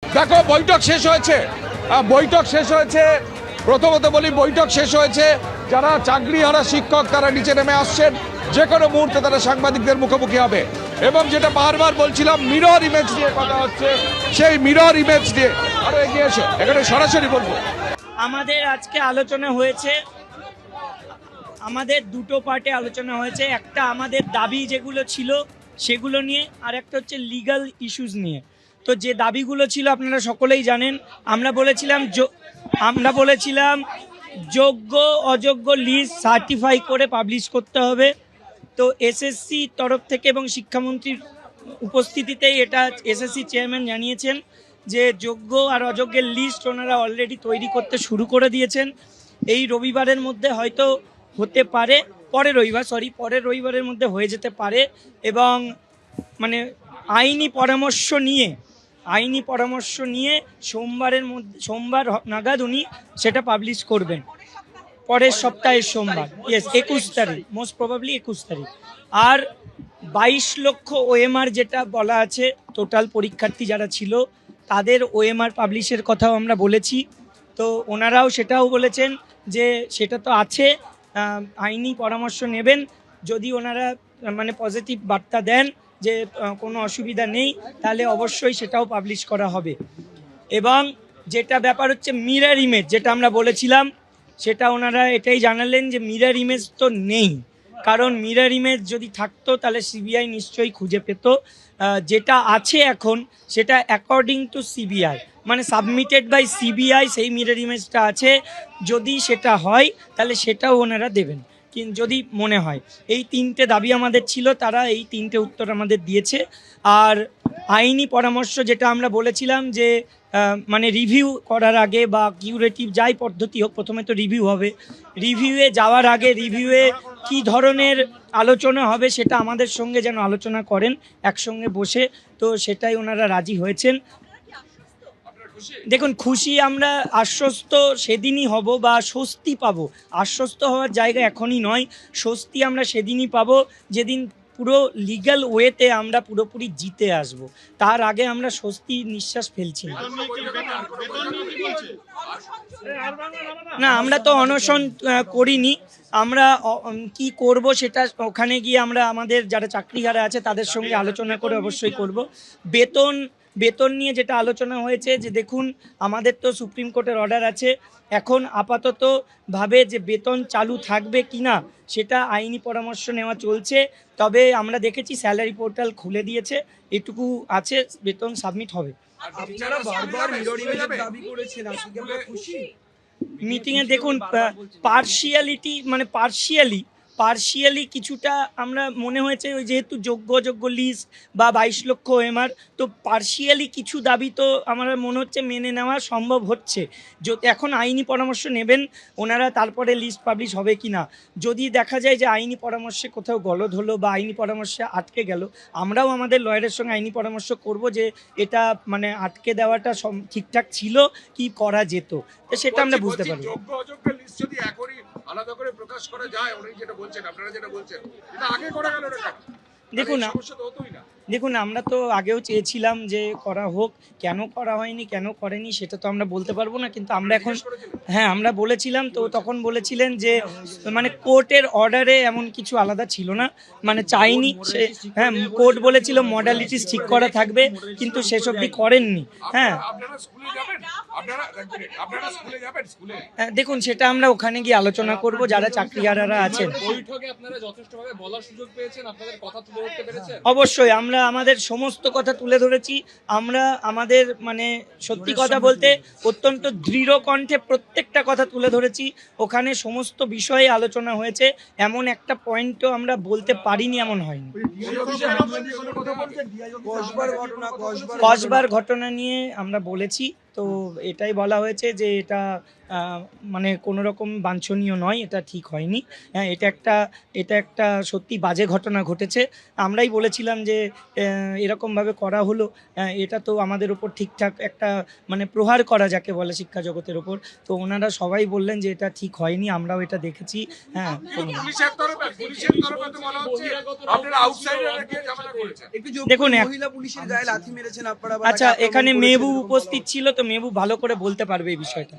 দেখো বৈঠক শেষ হয়েছে, প্রথমত বলি বৈঠক শেষ হয়েছে। যারা চাকরিহারা শিক্ষক তারা নিচে নেমে আসছেন, যে কোনো মুহূর্তে তারা সাংবাদিকদের মুখোমুখি হবে। এবং যেটা বারবার বলছিলাম, মিরর ইমেজ নিয়ে কথা হচ্ছে, সেই মিরর ইমেজ দিয়ে আরো এগিয়ে এসো, এখানে সরাসরি বলবো। আমাদের আজকে আলোচনা হয়েছে, আমাদের দুটো পার্টে আলোচনা হয়েছে। একটা আমাদের দাবি যেগুলো ছিল সেগুলো নিয়ে, আর একটা হচ্ছে লিগ্যাল ইস্যুস নিয়ে। তো যে দাবিগুলো ছিল আপনারা সকলেই জানেন। আমরা বলেছিলাম যোগ্য অযোগ্য লিস্ট সার্টিফাই করে পাবলিশ করতে হবে। তো এসএসসি তরফ থেকে এবং শিক্ষামন্ত্রীর উপস্থিতিতেই এটা এসএসসি চেয়ারম্যান জানিয়েছেন যে যোগ্য আর অযোগ্যের লিস্ট ওনারা অলরেডি তৈরি করতে শুরু করে দিয়েছেন। এই রবিবারের মধ্যে হয়তো হতে পারে, পরের রবিবারের মধ্যে হয়ে যেতে পারে। এবং মানে আইনি পরামর্শ নিয়ে সোমবার নাগাদ উনি সেটা পাবলিশ করবেন, পরের সপ্তাহের সোমবার। 21 তারিখ, মোস্ট প্রবাবলি 21 তারিখ। আর 22 লক্ষ ওএমআর যেটা বলা আছে, টোটাল পরীক্ষার্থী যারা ছিল তাদের ওএমআর পাবলিশের কথাও আমরা বলেছি। তো ওনারাও সেটাও বলেছেন যে সেটা তো আছে, আইনি পরামর্শ নেবেন। যদি ওনারা মানে পজিটিভ বার্তা দেন যে কোনো অসুবিধা নেই, তাহলে অবশ্যই সেটাও পাবলিশ করা হবে। এবং যেটা ব্যাপার হচ্ছে মিরর ইমেজ, যেটা আমরা বলেছিলাম, সেটা ওনারা এটাই জানালেন যে মিরর ইমেজ তো নেই। কারণ মিরর ইমেজ যদি থাকতো তাহলে সিবিআই নিশ্চয়ই খুঁজে পেত। যেটা আছে এখন সেটা অ্যাকর্ডিং টু সিবিআই, মানে সাবমিটেড বাই সিবিআই, সেই মিরর ইমেজটা আছে। যদি সেটা হয় তাহলে সেটাও ওনারা দেবেন, কিন্তু যদি মনে হয়। এই তিনটে দাবি আমাদের ছিল, তারা এই তিনটে উত্তর আমাদের দিয়েছে। আর আইনি পরামর্শ যেটা আমরা বলেছিলাম যে মানে রিভিউ করার আগে বা কিউরেটিভ যাই পদ্ধতি হোক, প্রথমে তো রিভিউ হবে। রিভিউয়ে যাওয়ার আগে রিভিউয়ে কী ধরনের আলোচনা হবে সেটা আমাদের সঙ্গে যেন আলোচনা করেন একসঙ্গে বসে। তো সেটাই ওনারা রাজি হয়েছেন। দেখুন, খুশি আমরা, আশ্বস্ত সেদিনই হব বা স্বস্তি পাবো। আশ্বস্ত হওয়ার জায়গা এখনই নয়, স্বস্তি আমরা সেদিনই পাবো যেদিন পুরো লিগ্যাল ওয়েতে আমরা পুরোপুরি জিতে আসব। তার আগে আমরা স্বস্তি নিঃশ্বাস ফেলছি না। আমরা তো অনশন করিনি। আমরা কি করব সেটা ওখানে গিয়ে আমরা আমাদের যারা চাকরিহারা আছে তাদের সঙ্গে আলোচনা করে অবশ্যই করব। বেতন নিয়ে যেটা আলোচনা হয়েছে, যে দেখুন আমাদের তো সুপ্রিম কোর্টের অর্ডার আছে। এখন আপাতত ভাবে যে বেতন চালু থাকবে কি না সেটা আইনি পরামর্শ নেওয়া চলছে। তবে আমরা দেখেছি স্যালারি পোর্টাল খুলে দিয়েছে, এটুকু আছে, বেতন সাবমিট হবে। মিটিংয়ে দেখুন পার্শিয়ালি কিছুটা আমরা মনে হয়েছে, ওই যেহেতু যোগ্য লিস্ট বা 22 লক্ষ ওএমআর, তো পার্শিয়ালি কিছু দাবি তো আমার মনে হচ্ছে মেনে নেওয়া সম্ভব হচ্ছে। এখন আইনি পরামর্শ নেবেন ওনারা, তারপরে লিস্ট পাবলিশ হবে কি না। যদি দেখা যায় যে আইনি পরামর্শে কোথাও গলদ হলো বা আইনি পরামর্শে আটকে গেল, আমরাও আমাদের লয়ারের সঙ্গে আইনি পরামর্শ করব যে এটা মানে আটকে দেওয়াটা ঠিকঠাক ছিল কি করা যেত, তো সেটা আমরা বুঝতে পারবো। আলাদা করে প্রকাশ করা যায়, উনি যেটা বলছেন, আপনারা যেটা বলছেন, এটা আগে করা গেল না। দেখুন আমরা তো আগেও চেয়েছিলাম যে করা হোক, কেন করা হয়নি, কেন করেনি সেটা তো আমরা বলতে পারবো না। কিন্তু আমরা এখন, হ্যাঁ আমরা বলেছিলাম, তো তখন বলেছিলেন যে মানে কোর্টের অর্ডারে এমন কিছু আলাদা ছিল না, মানে চাইনি সে। হ্যাঁ, কোর্ট বলেছিল মডালিটিস ঠিক করা থাকবে, কিন্তু সেসবই করেননি। হ্যাঁ দেখুন, সেটা আমরা ওখানে গিয়ে আলোচনা করব যারা চাকরিহারারা আছেন। অবশ্যই আমরা আমাদের সমস্ত কথা তুলে ধরেছি। আমরা আমাদের মানে সত্যি কথা বলতে অত্যন্ত দৃঢ় কণ্ঠে প্রত্যেকটা কথা তুলে ধরেছি। ওখানে সমস্ত বিষয়ে আলোচনা হয়েছে, এমন একটা পয়েন্টও আমরা বলতে পারিনি এমন হয়নি। কসবার ঘটনা নিয়ে আমরা বলেছি, তো এটাই বলা হয়েছে যে এটা মানে কোনো রকম বাঞ্ছনীয় নয়, এটা ঠিক হয়নি। হ্যাঁ, এটা একটা সত্যি বাজে ঘটনা ঘটেছে। আমরাই বলেছিলাম যে এরকমভাবে করা হলো, এটা তো আমাদের উপর ঠিকঠাক একটা মানে প্রহার করা যাকে বলে শিক্ষা জগতের ওপর। তো ওনারা সবাই বললেন যে এটা ঠিক হয়নি, আমরাও এটা দেখেছি। হ্যাঁ, পুলিশের তরফে তো বলা হচ্ছে আপনারা আউটসাইডার রেখে ঝামেলা করেছেন। দেখুন, মহিলা পুলিশের গায়ে লাথি মেরেছেন আপনারা, আচ্ছা, এখানে মেহবুব উপস্থিত ছিল, তো মেহবুব ভালো করে বলতে পারবে এই বিষয়টা।